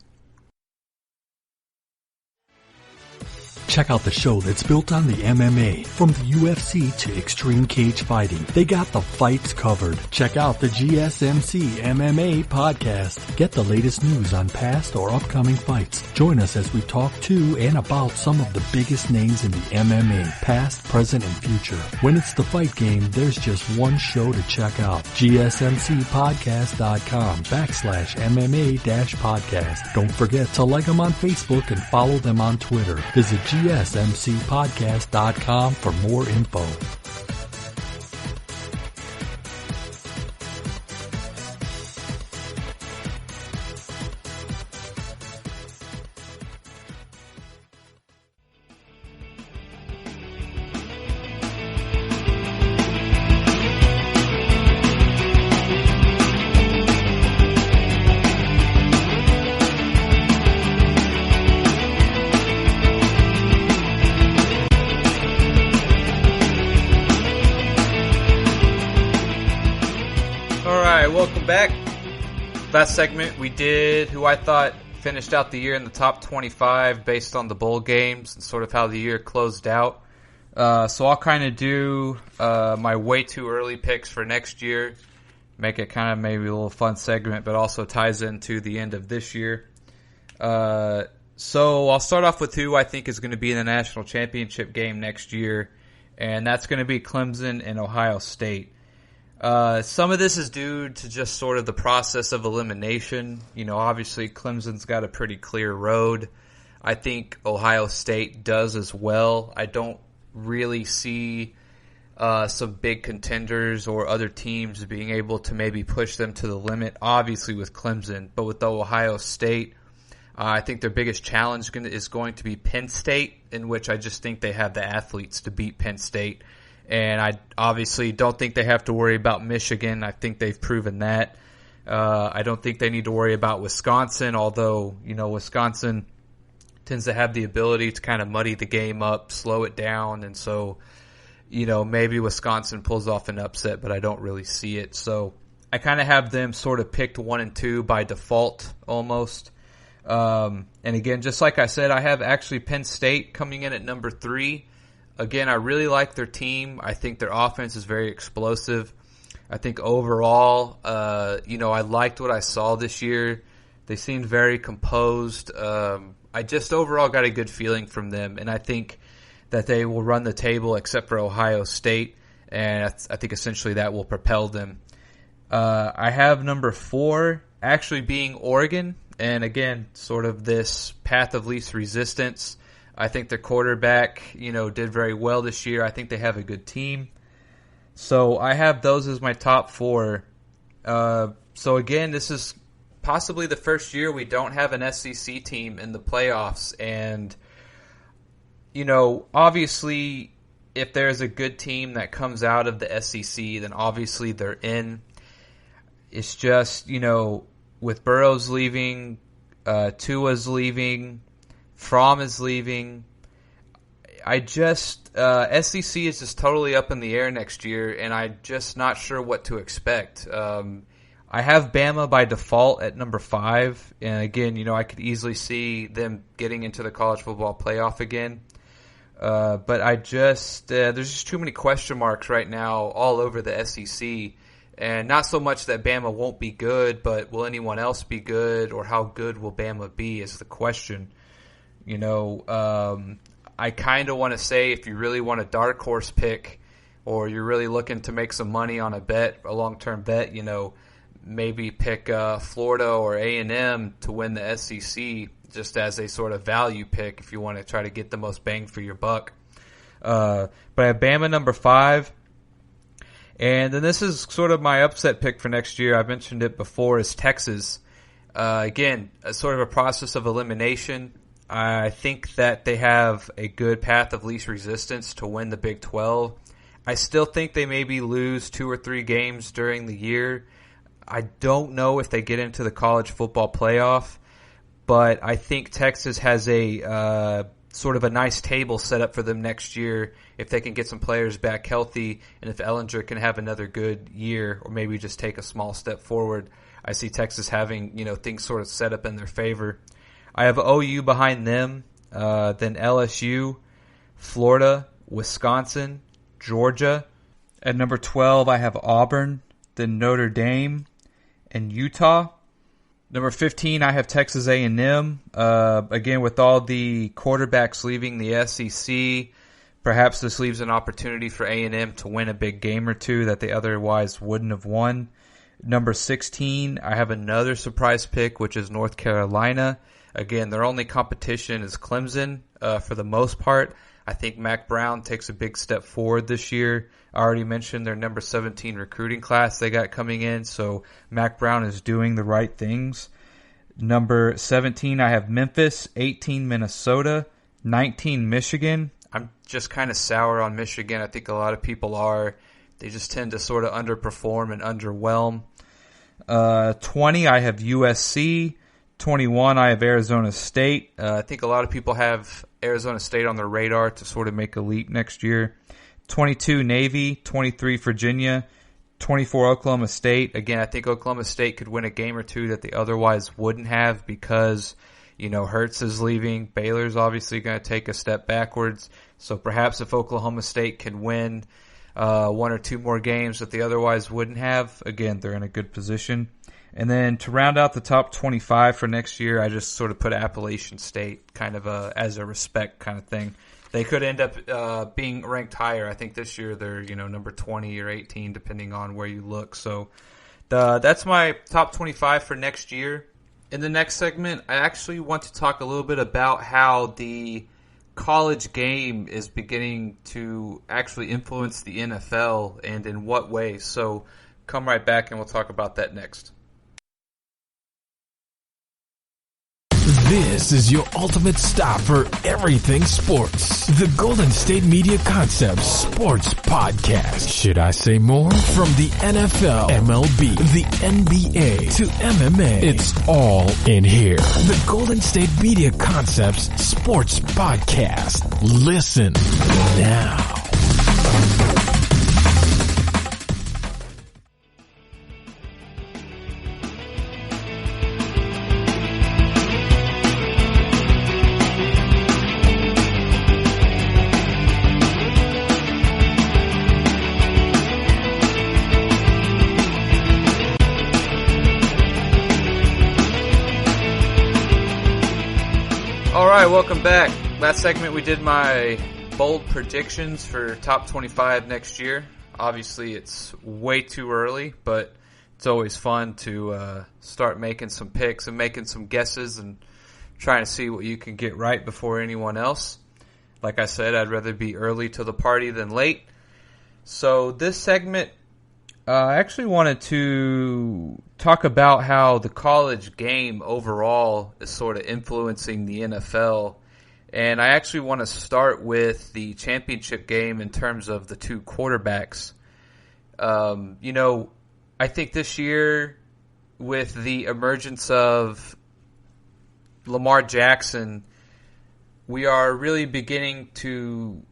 Check out the show that's built on the MMA. From the UFC to extreme cage fighting, they got the fights covered. Check out the GSMC MMA podcast. Get the latest news on past or upcoming fights. Join us as we talk to and about some of the biggest names in the MMA, past, present, and future. When it's the fight game, there's just one show to check out. GSMCpodcast.com/MMA-podcast. Don't forget to like them on Facebook and follow them on Twitter. Visit GSMCpodcast.com for more info. Welcome back. Last segment we did who I thought finished out the year in the top 25 based on the bowl games and sort of how the year closed out. So I'll kind of do my way too early picks for next year. Make it kind of maybe a little fun segment, but also ties into the end of this year. So I'll start off with who I think is going to be in the national championship game next year, and that's going to be Clemson and Ohio State. Some of this is due to just sort of the process of elimination. Obviously Clemson's got a pretty clear road. I think Ohio State does as well. I don't really see some big contenders or other teams being able to maybe push them to the limit, obviously with Clemson. But with Ohio State, I think their biggest challenge is going to be Penn State, in which I just think they have the athletes to beat Penn State. And I obviously don't think they have to worry about Michigan. I think they've proven that. I don't think they need to worry about Wisconsin, although, Wisconsin tends to have the ability to kind of muddy the game up, slow it down, and so, maybe Wisconsin pulls off an upset, but I don't really see it. So I kind of have them sort of picked 1 and 2 by default almost. And again, just like I said, I have actually Penn State coming in at number 3. Again, I really like their team. I think their offense is very explosive. I think overall, I liked what I saw this year. They seemed very composed. I just overall got a good feeling from them, and I think that they will run the table except for Ohio State, and I think essentially that will propel them. I have number 4 actually being Oregon, and again, sort of this path of least resistance. I think their quarterback, did very well this year. I think they have a good team. So I have those as my top 4. So again, this is possibly the first year we don't have an SEC team in the playoffs. And, obviously, if there's a good team that comes out of the SEC, then obviously they're in. It's just, with Burrow's leaving, Tua's leaving, Fromm is leaving. SEC is just totally up in the air next year, and I'm just not sure what to expect. I have Bama by default at number 5, and again, I could easily see them getting into the college football playoff again. But there's just too many question marks right now all over the SEC, and not so much that Bama won't be good, but will anyone else be good, or how good will Bama be is the question. I kind of want to say if you really want a dark horse pick, or you're really looking to make some money on a long-term bet, maybe pick Florida or A&M to win the SEC just as a sort of value pick if you want to try to get the most bang for your buck. But I have Bama number 5. And then this is sort of my upset pick for next year. I mentioned it before, is Texas. Again, sort of a process of elimination. I think that they have a good path of least resistance to win the Big 12. I still think they maybe lose 2 or 3 games during the year. I don't know if they get into the college football playoff, but I think Texas has a sort of a nice table set up for them next year if they can get some players back healthy, and if Ellinger can have another good year or maybe just take a small step forward. I see Texas having, things sort of set up in their favor. I have OU behind them, then LSU, Florida, Wisconsin, Georgia. At number 12, I have Auburn, then Notre Dame, and Utah. Number 15, I have Texas A&M. Again, with all the quarterbacks leaving the SEC, perhaps this leaves an opportunity for A&M to win a big game or two that they otherwise wouldn't have won. Number 16, I have another surprise pick, which is North Carolina. Again, their only competition is Clemson for the most part. I think Mac Brown takes a big step forward this year. I already mentioned their number 17 recruiting class they got coming in, so Mac Brown is doing the right things. Number 17, I have Memphis, 18, Minnesota, 19, Michigan. I'm just kind of sour on Michigan. I think a lot of people are. They just tend to sort of underperform and underwhelm. 20, I have USC. 21, I have Arizona State. I think a lot of people have Arizona State on their radar to sort of make a leap next year. 22, Navy. 23, Virginia. 24, Oklahoma State. Again, I think Oklahoma State could win a game or two that they otherwise wouldn't have because, Hurts is leaving. Baylor's obviously going to take a step backwards. So perhaps if Oklahoma State can win 1 or 2 more games that they otherwise wouldn't have, again, they're in a good position. And then to round out the top 25 for next year, I just sort of put Appalachian State kind of as a respect kind of thing. They could end up being ranked higher. I think this year they're number 20 or 18 depending on where you look. So that's my top 25 for next year. In the next segment, I actually want to talk a little bit about how the college game is beginning to actually influence the NFL and in what ways. So come right back and we'll talk about that next. This is your ultimate stop for everything sports. The Golden State Media Concepts Sports Podcast. Should I say more? From the NFL, MLB, the NBA to MMA, it's all in here. The Golden State Media Concepts Sports Podcast. Listen now. Alright, welcome back. Last segment we did my bold predictions for top 25 next year. Obviously it's way too early, but it's always fun to start making some picks and making some guesses and trying to see what you can get right before anyone else. Like I said, I'd rather be early to the party than late. So this segment, I actually wanted to talk about how the college game overall is sort of influencing the NFL. And I actually want to start with the championship game in terms of the two quarterbacks. I think this year with the emergence of Lamar Jackson, we are really beginning to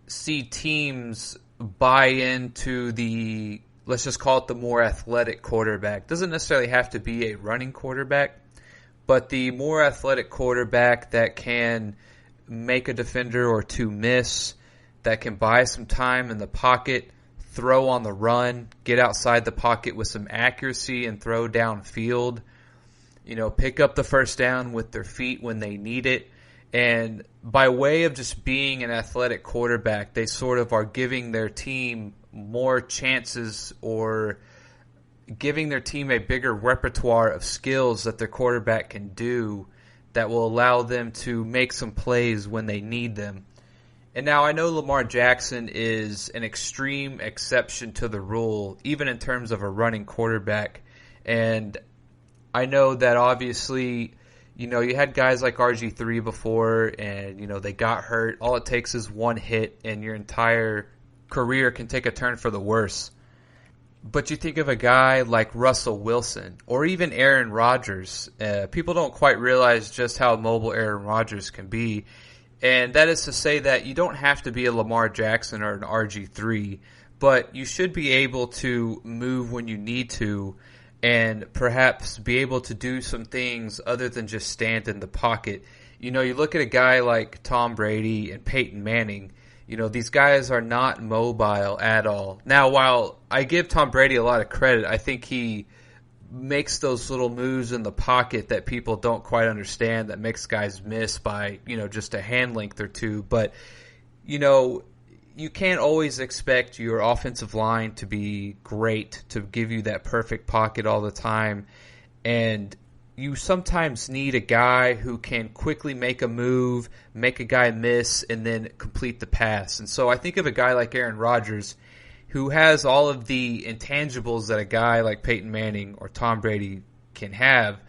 see teams buy into the, let's just call it the more athletic quarterback. Doesn't necessarily have to be a running quarterback, but the more athletic quarterback that can make a defender or two miss, that can buy some time in the pocket, throw on the run, get outside the pocket with some accuracy and throw downfield, pick up the first down with their feet when they need it. And by way of just being an athletic quarterback, they sort of are giving their team more chances or giving their team a bigger repertoire of skills that their quarterback can do that will allow them to make some plays when they need them. And now I know Lamar Jackson is an extreme exception to the rule, even in terms of a running quarterback. And I know that obviously, you had guys like RG3 before and, they got hurt. All it takes is one hit and your entire career can take a turn for the worse. But you think of a guy like Russell Wilson or even Aaron Rodgers. People don't quite realize just how mobile Aaron Rodgers can be. And that is to say that you don't have to be a Lamar Jackson or an RG3, but you should be able to move when you need to and perhaps be able to do some things other than just stand in the pocket. You look at a guy like Tom Brady and Peyton Manning. These guys are not mobile at all. Now, while I give Tom Brady a lot of credit, I think he makes those little moves in the pocket that people don't quite understand that makes guys miss by, just a hand length or two. But, you can't always expect your offensive line to be great, to give you that perfect pocket all the time. And you sometimes need a guy who can quickly make a move, make a guy miss, and then complete the pass. And so I think of a guy like Aaron Rodgers who has all of the intangibles that a guy like Peyton Manning or Tom Brady can have,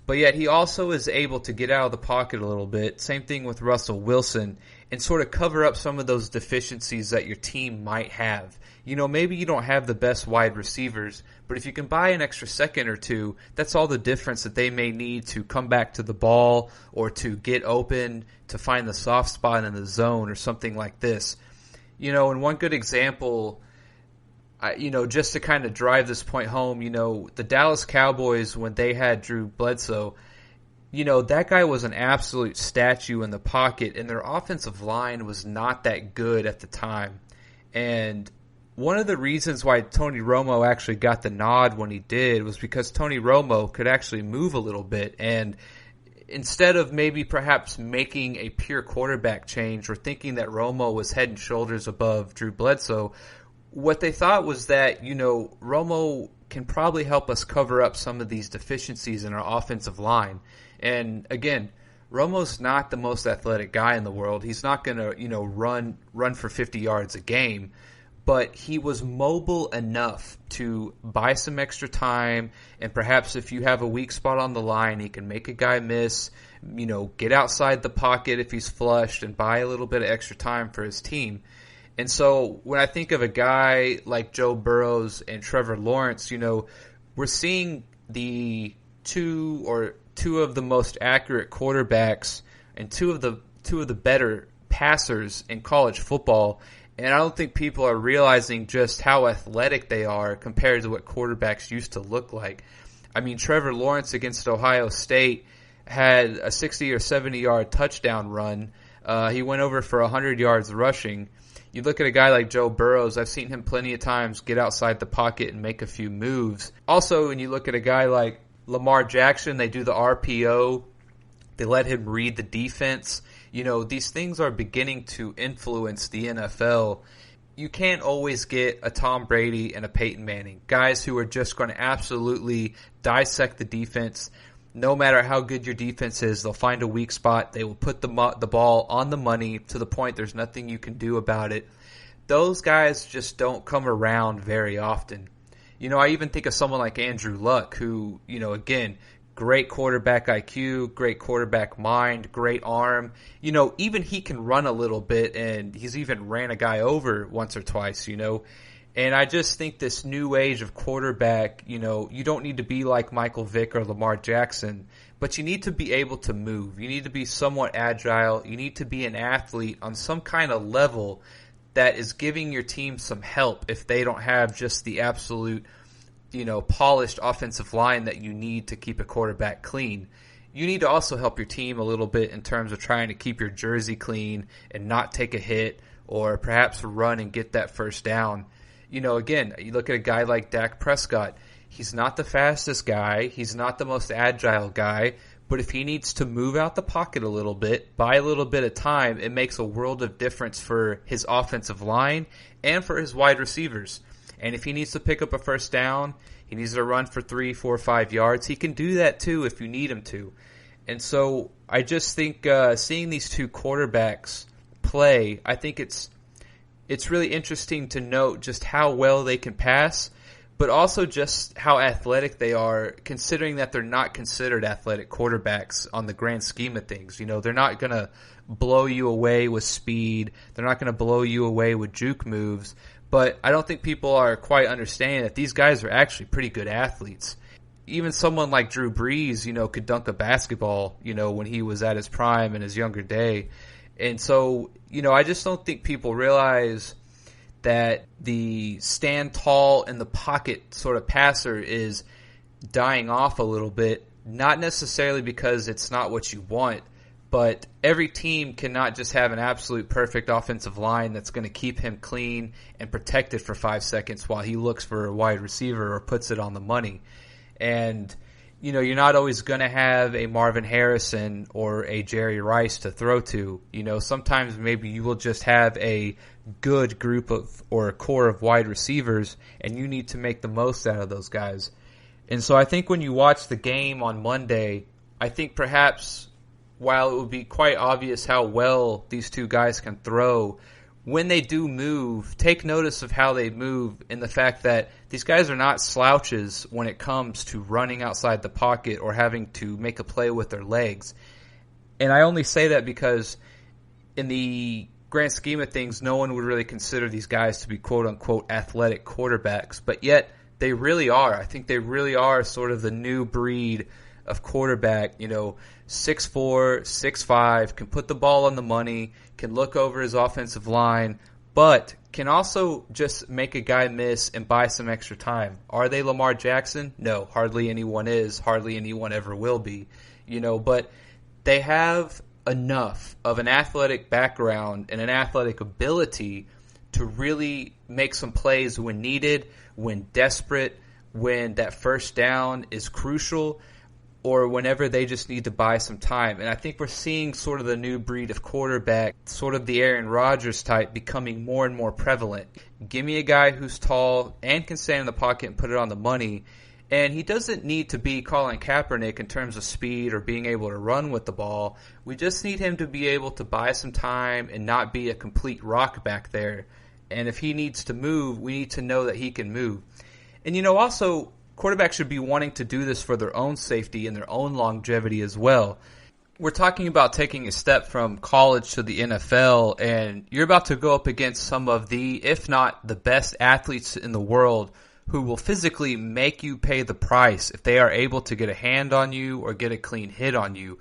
but yet he also is able to get out of the pocket a little bit. Same thing with Russell Wilson, and sort of cover up some of those deficiencies that your team might have. Maybe you don't have the best wide receivers, but if you can buy an extra second or two, that's all the difference that they may need to come back to the ball or to get open, to find the soft spot in the zone or something like this. And one good example, just to kind of drive this point home, the Dallas Cowboys, when they had Drew Bledsoe, that guy was an absolute statue in the pocket, and their offensive line was not that good at the time. And one of the reasons why Tony Romo actually got the nod when he did was because Tony Romo could actually move a little bit. And instead of maybe perhaps making a pure quarterback change or thinking that Romo was head and shoulders above Drew Bledsoe, what they thought was that, Romo can probably help us cover up some of these deficiencies in our offensive line. And again, Romo's not the most athletic guy in the world. He's not going to, run for 50 yards a game. but he was mobile enough to buy some extra time, and perhaps if you have a weak spot on the line, he can make a guy miss, get outside the pocket if he's flushed and buy a little bit of extra time for his team. And so when I think of a guy like Joe Burrows and Trevor Lawrence, we're seeing the two of the most accurate quarterbacks and two of the better passers in college football. And I don't think people are realizing just how athletic they are compared to what quarterbacks used to look like. I mean, Trevor Lawrence against Ohio State had a 60 or 70-yard touchdown run. He went over for 100 yards rushing. You look at a guy like Joe Burrows, I've seen him plenty of times get outside the pocket and make a few moves. Also, when you look at a guy like Lamar Jackson, they do the RPO. They let him read the defense. These things are beginning to influence the NFL. You can't always get a Tom Brady and a Peyton Manning, guys who are just going to absolutely dissect the defense. No matter how good your defense is, they'll find a weak spot. They will put the ball on the money to the point there's nothing you can do about it. Those guys just don't come around very often. I even think of someone like Andrew Luck, who, again, great quarterback IQ, great quarterback mind, great arm. Even he can run a little bit, and he's even ran a guy over once or twice, And I just think this new age of quarterback, you don't need to be like Michael Vick or Lamar Jackson, but you need to be able to move. You need to be somewhat agile. You need to be an athlete on some kind of level that is giving your team some help if they don't have just the absolute, polished offensive line that you need to keep a quarterback clean. You need to also help your team a little bit in terms of trying to keep your jersey clean and not take a hit, or perhaps run and get that first down. Again, you look at a guy like Dak Prescott. He's not the fastest guy. He's not the most agile guy. But if he needs to move out the pocket a little bit, buy a little bit of time, it makes a world of difference for his offensive line and for his wide receivers. And if he needs to pick up a first down, he needs to run for 3, 4, 5 yards, he can do that too if you need him to. And so I just think seeing these two quarterbacks play, I think it's really interesting to note just how well they can pass, but also just how athletic they are, considering that they're not considered athletic quarterbacks on the grand scheme of things. They're not going to blow you away with speed. They're not going to blow you away with juke moves. But I don't think people are quite understanding that these guys are actually pretty good athletes. Even someone like Drew Brees, could dunk a basketball, when he was at his prime in his younger day. And so, I just don't think people realize that the stand tall in the pocket sort of passer is dying off a little bit, not necessarily because it's not what you want, but every team cannot just have an absolute perfect offensive line that's going to keep him clean and protected for 5 seconds while he looks for a wide receiver or puts it on the money. And you're not always going to have a Marvin Harrison or a Jerry Rice to throw to. Sometimes maybe you will just have a good group of or a core of wide receivers, and you need to make the most out of those guys. And so I think when you watch the game on Monday, I think perhaps while it would be quite obvious how well these two guys can throw, when they do move, take notice of how they move and the fact that these guys are not slouches when it comes to running outside the pocket or having to make a play with their legs. And I only say that because in the grand scheme of things, no one would really consider these guys to be quote-unquote athletic quarterbacks, but yet they really are. I think they really are sort of the new breed of quarterback, 6'4", 6'5", can put the ball on the money, can look over his offensive line, but can also just make a guy miss and buy some extra time. Are they Lamar Jackson? No, hardly anyone is. Hardly anyone ever will be. But they have enough of an athletic background and an athletic ability to really make some plays when needed, when desperate, when that first down is crucial, or whenever they just need to buy some time. And I think we're seeing sort of the new breed of quarterback, sort of the Aaron Rodgers type, becoming more and more prevalent. Give me a guy who's tall and can stand in the pocket and put it on the money. And he doesn't need to be Colin Kaepernick in terms of speed or being able to run with the ball. We just need him to be able to buy some time and not be a complete rock back there. And if he needs to move, we need to know that he can move. And, also, quarterbacks should be wanting to do this for their own safety and their own longevity as well. We're talking about taking a step from college to the NFL, and you're about to go up against some of the, if not the best athletes in the world who will physically make you pay the price if they are able to get a hand on you or get a clean hit on you.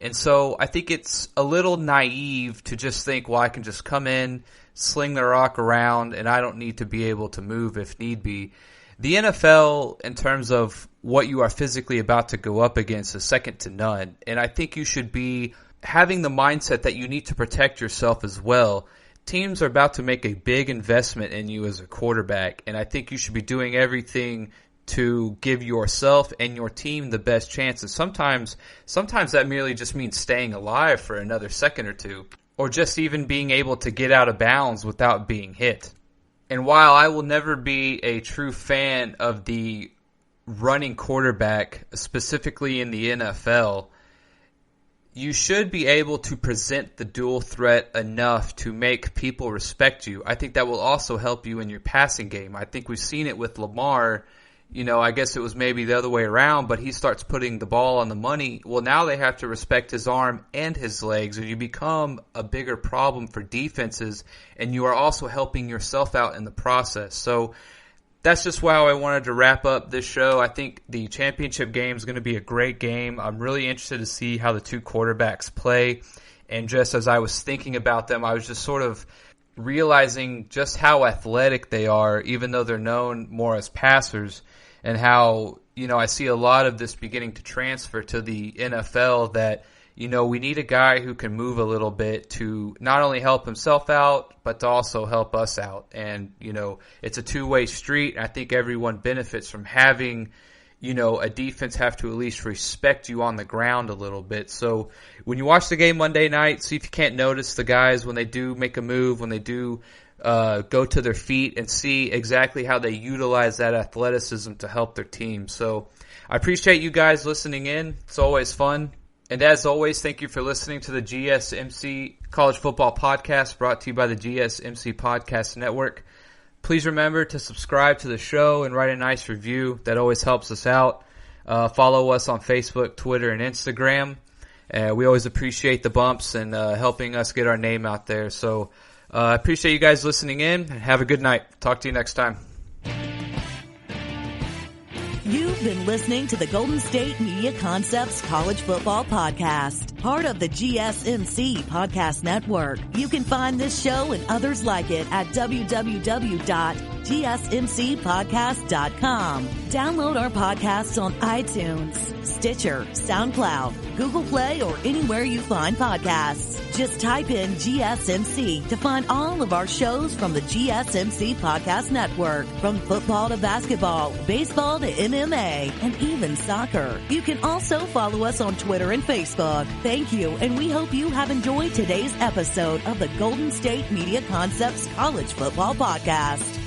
And so I think it's a little naive to just think, well, I can just come in, sling the rock around, and I don't need to be able to move if need be. The NFL, in terms of what you are physically about to go up against, is second to none. And I think you should be having the mindset that you need to protect yourself as well. Teams are about to make a big investment in you as a quarterback, and I think you should be doing everything to give yourself and your team the best chances. Sometimes that merely just means staying alive for another second or two, or just even being able to get out of bounds without being hit. And while I will never be a true fan of the running quarterback, specifically in the NFL, you should be able to present the dual threat enough to make people respect you. I think that will also help you in your passing game. I think we've seen it with Lamar. I guess it was maybe the other way around, but he starts putting the ball on the money. Well, now they have to respect his arm and his legs, and you become a bigger problem for defenses, and you are also helping yourself out in the process. So that's just how I wanted to wrap up this show. I think the championship game is going to be a great game. I'm really interested to see how the two quarterbacks play, and just as I was thinking about them, I was just sort of realizing just how athletic they are, even though they're known more as passers. And how, I see a lot of this beginning to transfer to the NFL that, we need a guy who can move a little bit to not only help himself out, but to also help us out. And, it's a two-way street. I think everyone benefits from having, a defense have to at least respect you on the ground a little bit. So when you watch the game Monday night, see if you can't notice the guys when they do make a move, when they do go to their feet, and see exactly how they utilize that athleticism to help their team. So I appreciate you guys listening in. It's always fun. And as always, thank you for listening to the GSMC College Football Podcast, brought to you by the GSMC Podcast Network. Please remember to subscribe to the show and write a nice review. That always helps us out. Follow us on Facebook, Twitter, and Instagram. We always appreciate the bumps and helping us get our name out there. So I appreciate you guys listening in, and have a good night. Talk to you next time. You've been listening to the Golden State Media Concepts College Football Podcast, part of the GSMC Podcast Network. You can find this show and others like it at www.gsmcpodcast.com. Download our podcasts on iTunes, Stitcher, SoundCloud, Google Play, or anywhere you find podcasts. Just type in GSMC to find all of our shows from the GSMC Podcast Network. From football to basketball, baseball to MMA, and even soccer. You can also follow us on Twitter and Facebook. Thank you, and we hope you have enjoyed today's episode of the Golden State Media Concepts College Football Podcast.